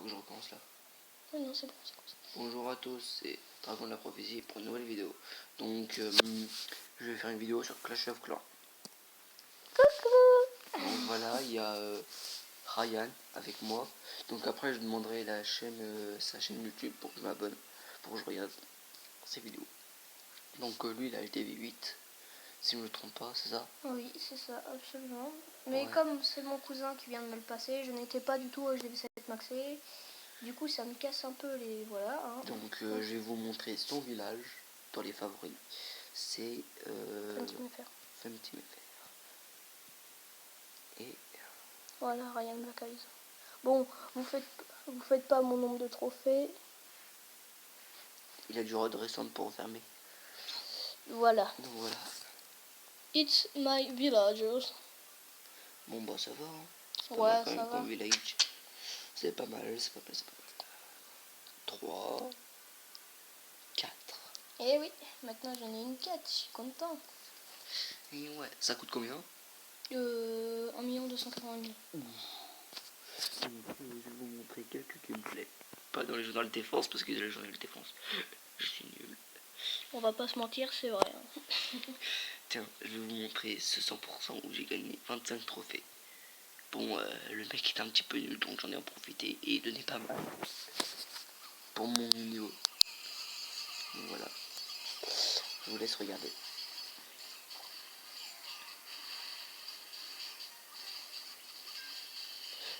que je recommence là. Oh non, c'est bon, c'est bon. Bonjour à tous, c'est Dragon de la Prophétie pour une nouvelle vidéo. Donc, je vais faire une vidéo sur Clash of Clans. Coucou. Donc voilà, il y a Ryan avec moi. Donc après, je demanderai la chaîne, sa chaîne YouTube pour que je m'abonne, pour que je regarde ses vidéos. Donc lui, il a le TV8, si je ne me trompe pas, c'est ça? Oui, c'est ça, absolument. Mais Ouais. comme c'est mon cousin qui vient de me le passer, je n'étais pas du tout au GV7 maxé. Du coup, ça me casse un peu les... Voilà. Hein. Donc je vais vous montrer son village dans les favoris. C'est FunTeamFR. Et voilà, Ryan Black Eyes. Bon, vous faites pas mon nombre de trophées. il a dû redescendre pour refermer. Voilà. Donc voilà. It's my villagers. Bon bah ça va, hein. C'est pas Ouais, mal quand ça même va. comme village. C'est pas mal, c'est pas mal, c'est pas mal. 3, 4. Eh oui, maintenant j'en ai une 4, je suis content. Et ouais, ça coûte combien? 1 280 000. Donc, je vais vous montrer quelques gameplays. Pas dans les jeux dans la défense parce que dans les jeux dans la défense, je suis nul. On va pas se mentir, c'est vrai. Hein. Tiens, je vais vous montrer ce 100% où j'ai gagné 25 trophées. Bon, le mec est un petit peu nul, donc j'en ai en profité et il donnait pas mal pour mon niveau. Donc voilà, je vous laisse regarder.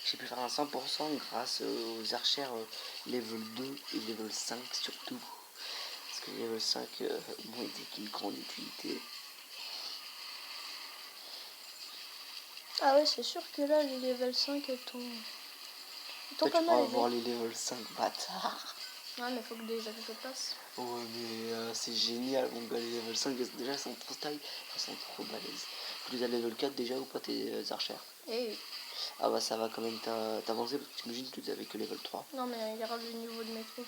J'ai pu faire un 100% grâce aux archères level 2 et level 5 surtout. Parce que level 5 m'ont été d'une grande utilité. Ah ouais, c'est sûr que là, les level 5 sont Toi pas tu mal pourras élevés. avoir les level 5 bâtards. Ouais, mais faut que déjà que je passe. Ouais mais c'est génial mon gars, les level 5 déjà elles sont trop style, elles sont trop balèzes. Tu les as level 4 déjà ou pas tes archères? Eh oui. Ah bah ça va quand même t'avancer parce que t'imagines tu les avais que level 3. Non, mais regarde le niveau de mes troupes.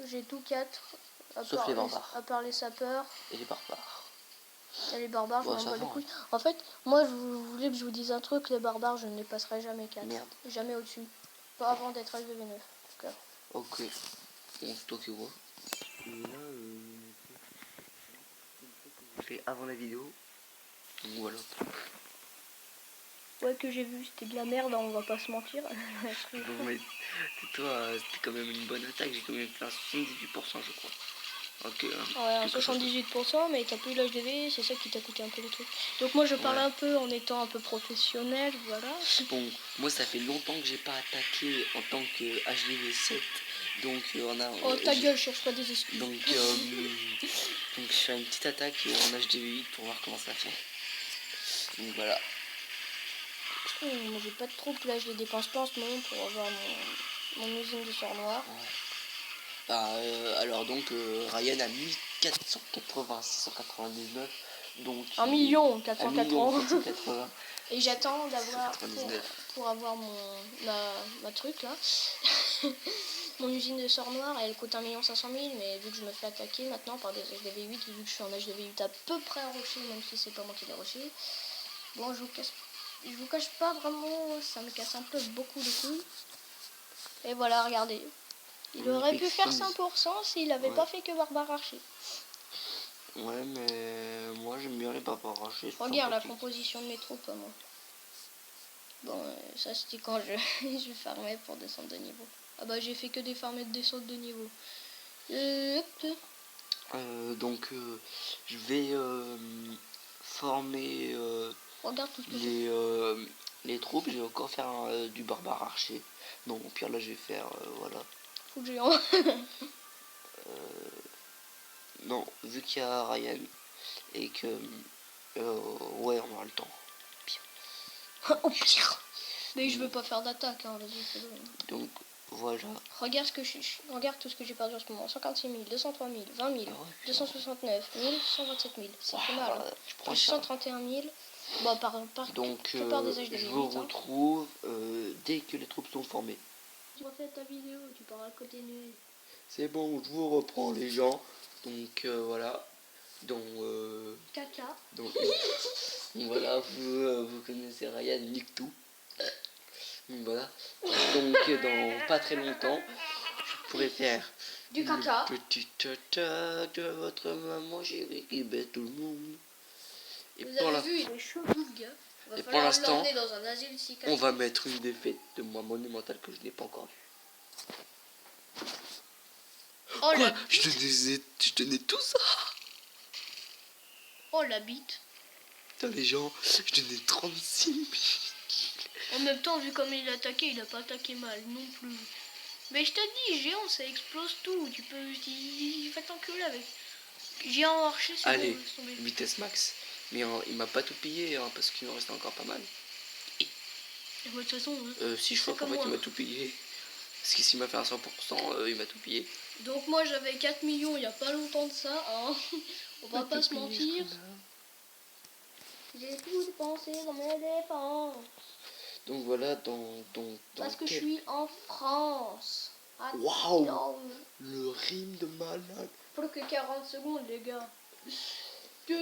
J'ai tout 4. Sauf les barbares. À part les sapeurs. Et les barbares. Et les barbares, je Bon, m'en ça bats les va, couilles. En fait, moi, je voulais que je vous dise un truc. Les barbares, je ne les passerai jamais 4. Merde. Jamais au-dessus. Pas avant d'être HDV9. Ok. Bon, c'est toi qui vois. Et là, je fais avant la vidéo. Donc voilà. Ouais, que j'ai vu, c'était de la merde, on va pas se mentir. Non mais toi, c'était quand même une bonne attaque. J'ai quand même fait un 78% je crois. Ok. Ouais, un 78%, mais t'as plus l'HDV, c'est ça qui t'a coûté un peu les trucs. Donc moi je parle Ouais. un peu en étant un peu professionnel, voilà. Bon, moi ça fait longtemps que j'ai pas attaqué en tant que HDV7. Donc on a. Oh ta gueule, cherche pas des excuses. Donc je fais une petite attaque en HDV8 pour voir comment ça fait. Donc voilà. Moi j'ai pas de troupes là, je les dépense pas en ce moment pour avoir mon usine de sort noir. Ouais. Bah, alors donc Ryan a 1480 699 donc 1 480 480 et j'attends d'avoir 699. pour avoir ma truc là. Mon usine de sort noir elle coûte 1 500 000, mais vu que je me fais attaquer maintenant par des HDV8, vu que je suis en HDV8 à peu près rushé, même si c'est pas moi qui l'ai rushé, bon je vous cache pas vraiment, ça me casse un peu beaucoup de couilles. Et voilà, regardez, il aurait pu faire 100% s'il avait pas fait que barbare archer. Ouais, mais moi j'aime bien les barbares archers. Regarde la composition de mes troupes, moi. Bon, ça c'était quand je farmais pour descendre de niveau. Ah bah j'ai fait que des farmers de descente de niveau. Donc je vais former Regarde tout ce que les troupes. Je vais encore faire du barbare archer. Non, au pire là je vais faire voilà. Fou de géant. Non, vu qu'il y a Ryan et que ouais on aura le temps. Pire. Au pire. Mais je veux pas faire d'attaque, hein, vas-y, fais-le. Donc voilà. Regarde regarde tout ce que j'ai perdu en ce moment. 56 000, 203 000, 20 000, 269 000, 127 000. Ça fait mal. Plus 131 000. Bon, donc je vous retrouve dès que les troupes sont formées. Tu refais ta vidéo, tu parles à côté nul. C'est bon, je vous reprends les gens. Donc voilà. Donc Caca. donc voilà, vous connaissez Ryan, nique tout. Voilà. Donc dans pas très longtemps, je pourrais faire Du caca. le petit tata de votre maman chérie qui bête tout le monde. Et Vous pour avez la- vu, il est chelou le gars. Va Et pour falloir l'instant, l'emmener dans un asile psychiatrique. on va mettre une défaite de moi monumentale que je n'ai pas encore vue. Oh la Quoi? Je donnais tout ça. Oh la bite. Putain les gens, je donnais 36 000. En même temps, vu comme il a attaqué, il a pas attaqué mal non plus. Mais je te dis, géant, ça explose tout. Tu peux. Il va t'enculer avec. Géant archer, c'est Allez, bon, laisse tomber. vitesse max. Mais il m'a pas tout pillé hein, parce qu'il en reste encore pas mal. Et de toute façon, Si je c'est crois qu'en comme fait il moi. m'a tout pillé. Parce que s'il m'a fait un 100%, il m'a tout pillé. Donc moi j'avais 4 millions il y a pas longtemps de ça, hein. On va pas se mentir. J'ai tout dépensé dans mes dépenses. Donc voilà, Parce que je suis en France. Waouh, Attends. le rime de malade. Plus que 40 secondes les gars. His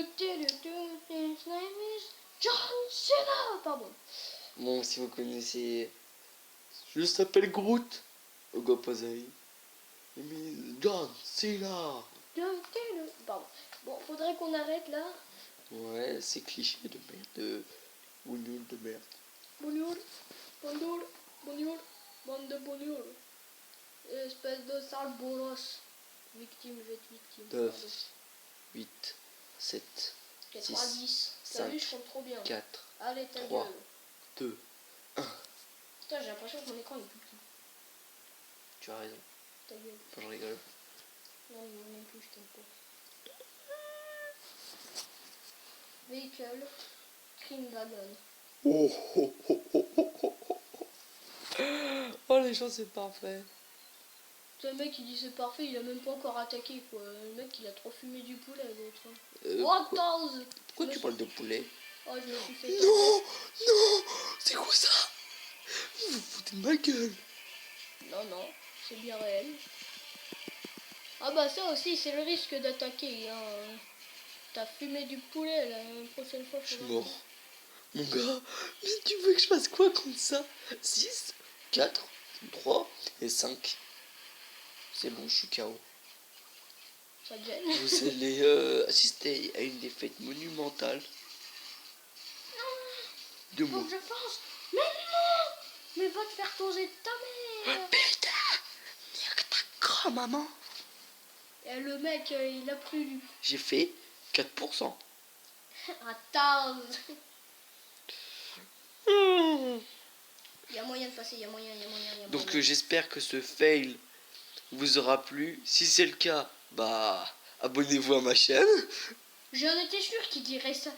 name is John Cena. Pardon. Bon, si vous connaissez, je s'appelle Groot. Ogopozai. Mais John Cena. Pardon. Bon, faudrait qu'on arrête là. Ouais, c'est cliché de merde. Ou nul de merde. Bonjour, bonjour, bonjour, bande de bonjour. Espèce de sale bolos. Victime, je vais être victime. 9, 8, 7, 90. T'as vu, je compte trop bien. 4, Allez, ta 3. gueule. 2. Putain, j'ai l'impression que mon écran est plus petit. Tu as raison. Ta gueule. Enfin, je rigole. Non, je même plus, je t'aime pas. Véhicule. Crime Dragon. Oh, oh, oh, oh, oh, oh, oh. Oh, les gens, c'est parfait. Le mec il dit c'est parfait, il a même pas encore attaqué quoi. Le mec il a trop fumé du poulet l'autre. Pourquoi, 14. pourquoi tu parles de poulet? Oh, je me suis fait. Non, non, c'est quoi ça? Vous vous foutez de ma gueule. Non, non, c'est bien réel. Ah bah ça aussi, c'est le risque d'attaquer. Hein. T'as fumé du poulet là, la prochaine fois. Je suis mort. Mon gars, mais tu veux que je fasse quoi contre ça? 6, 4, 3 et 5. C'est bon, je suis KO. Ça te gêne? Vous allez assister à une défaite monumentale. De Faut moi. que je pense. Mais non! Mais va te faire toser de ta mère! Putain! Nique ta grand-maman! Et le mec, il a pris du. J'ai fait 4%. Un taz! Mmh. Il y a moyen de passer, il y a moyen. Donc j'espère que ce fail vous aura plu. Si c'est le cas, bah abonnez-vous à ma chaîne. J'en étais sûr qu'il dirait ça.